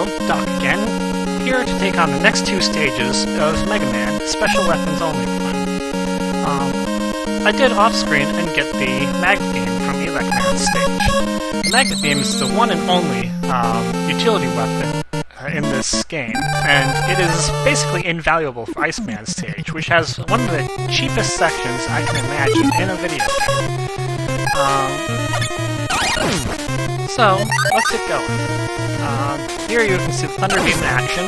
Hello, Doc again, here to take on the next two stages of Mega Man Special Weapons Only one. I did off-screen and get the Magnet Beam from Elec-er Stage. The Magnet Beam is the one and only utility weapon in this game, and it is basically invaluable for Iceman Stage, which has one of the cheapest sections I can imagine in a video game. So, let's get going. Here you can see the Thunder Beam in action.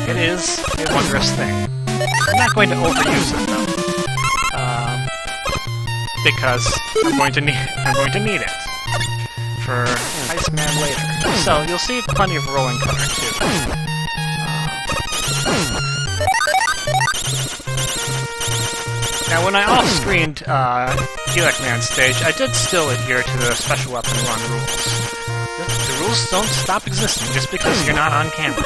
It is a wondrous thing. I'm not going to overuse it though, because I'm going to need it for Iceman later. So you'll see plenty of rolling cutter too. Now, when I off-screened Elec-er Stage, I did still adhere to the special weapon run rules. The rules don't stop existing just because you're not on camera.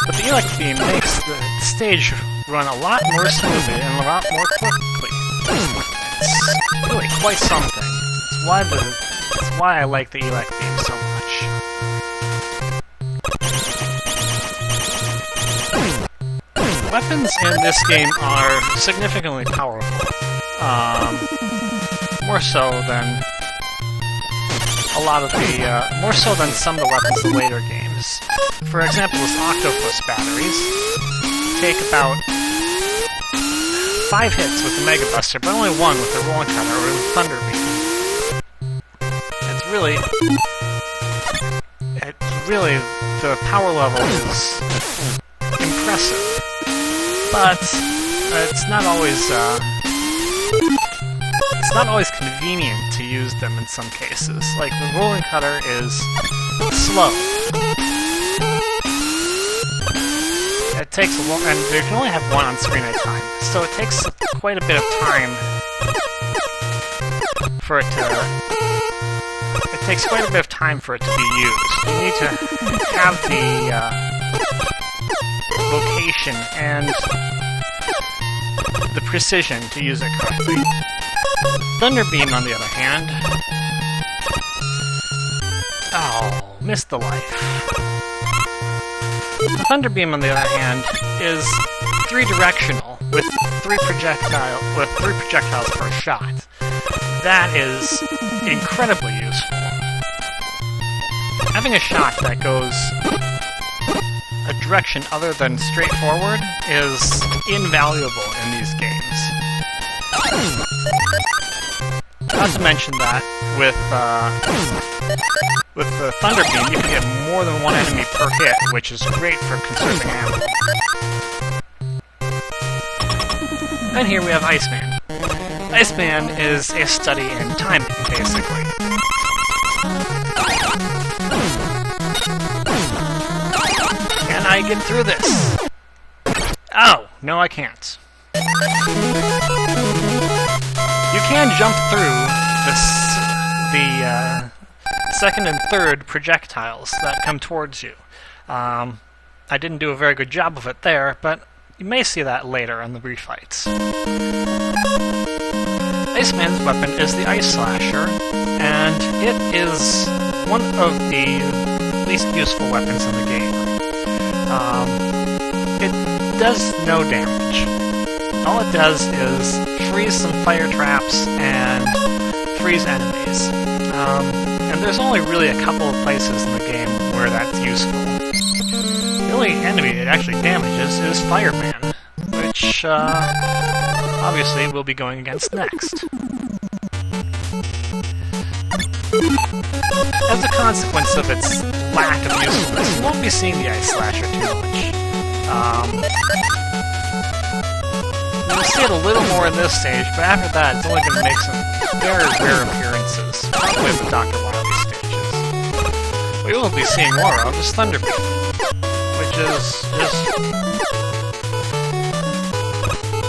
But the Elec beam makes the stage run a lot more smoothly and a lot more quickly. It's really quite something. It's why I like the Elec beam so much. Weapons in this game are significantly powerful. More so than some of the weapons in later games. For example, this octopus batteries take about 5 hits with the Mega Buster, but only 1 with the rolling cutter or the Thunder Beam. The power level is impressive, but it's not always convenient to use them in some cases. Like, the rolling cutter is slow. It takes a long, and you can only have one on screen at a time, so it takes quite a bit of time for it to... It takes quite a bit of time for it to be used. You need to have the location and the precision to use it correctly. Thunder Beam, on the other hand... Oh, missed the life. The Thunder Beam, on the other hand, is 3-directional, with 3 projectiles per shot. That is incredibly useful. Having a shot that goes a direction other than straight forward is invaluable in these games. Not to mention that with the Thunder Beam, you can get more than one enemy per hit, which is great for conserving ammo. And here we have Iceman. Iceman is a study in timing, basically. Can I get through this? Oh, no I can't. You can jump through the second and third projectiles that come towards you. I didn't do a very good job of it there, but you may see that later in the refights. Iceman's weapon is the Ice Slasher, and it is one of the least useful weapons in the game. It does no damage. All it does is freeze some fire traps and freeze enemies. And there's only really a couple of places in the game where that's useful. The only enemy it actually damages is Fireman, which obviously we'll be going against next. As a consequence of its lack of usefulness, you won't be seeing the Ice Slasher too much. You'll see it a little more in this stage, but after that it's only going to make some very rare appearances, probably in the Dr. Wily stages. What you will be seeing more of is Thunder Beam, which is just...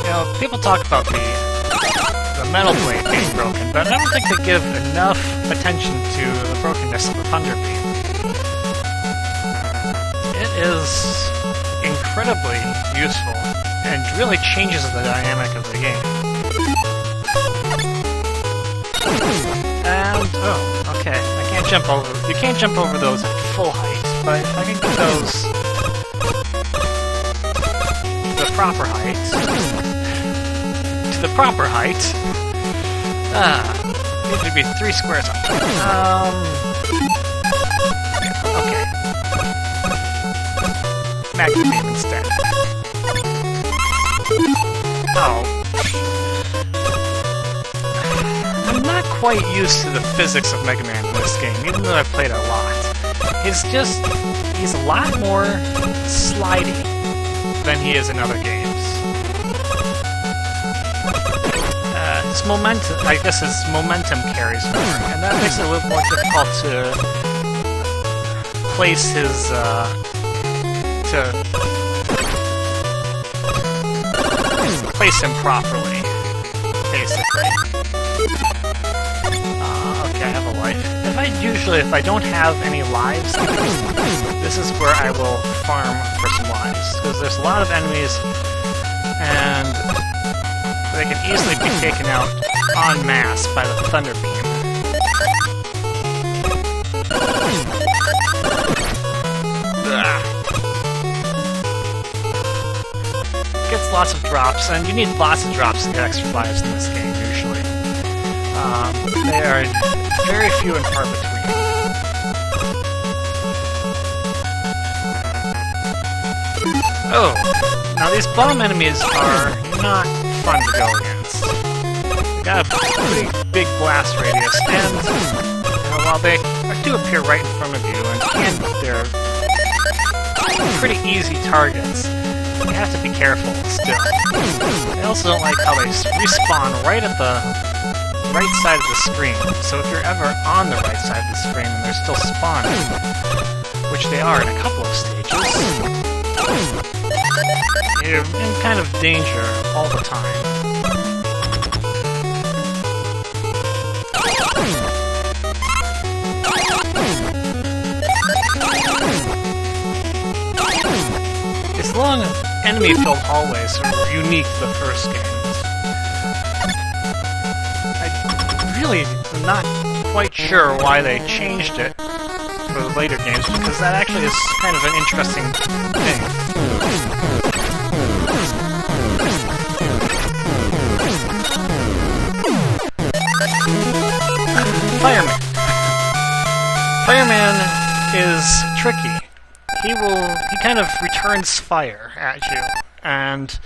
You know, people talk about the Metal Blade being broken, but I don't think they give enough attention to the brokenness of the Thunder Beam. It is incredibly useful, and really changes the dynamic of the game. And, oh, okay, I can't jump over. You can't jump over those at full height, but if I can get those to the proper height, need to be 3 squares up. Okay. Magma beam instead. Oh. I'm not quite used to the physics of Mega Man in this game, even though I've played it a lot. He's a lot more slidey than he is in other games. His momentum, I guess his momentum carries more, and that makes it a little more difficult to place his, place him properly, basically. Okay, I have a life. If I don't have any lives, this is where I will farm for some lives, because there's a lot of enemies, and they can easily be taken out en masse by the Thunder Beam. Gets lots of drops, and you need lots of drops to get extra lives in this game, usually. They are very few and far between. Oh! Now these bomb enemies are not fun to go against. They got a pretty big blast radius, and while they do appear right in front of you, and they're pretty easy targets, you have to be careful still. I also don't like how they respawn right at the right side of the screen, so if you're ever on the right side of the screen and they're still spawning, which they are in a couple of stages, you're in kind of danger all the time. These long enemy-filled hallways are unique to the first game. I really am not quite sure why they changed it for the later games, because that actually is kind of an interesting thing. Fireman. Fireman is tricky. He kind of returns fire at you, and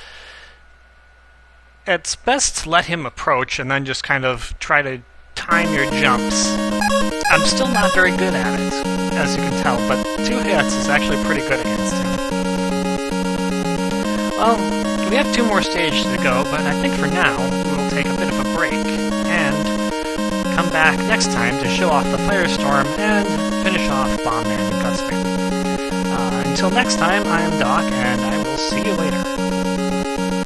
it's best to let him approach and then just kind of try to time your jumps. I'm still not very good at it, as you can tell, but 2 hits is actually pretty good against him. Well, we have 2 more stages to go, but I think for now we'll take a bit of a break and come back next time to show off the Firestorm and finish off Bomb Man and Gutsman. Until next time, I am Doc, and I will see you later.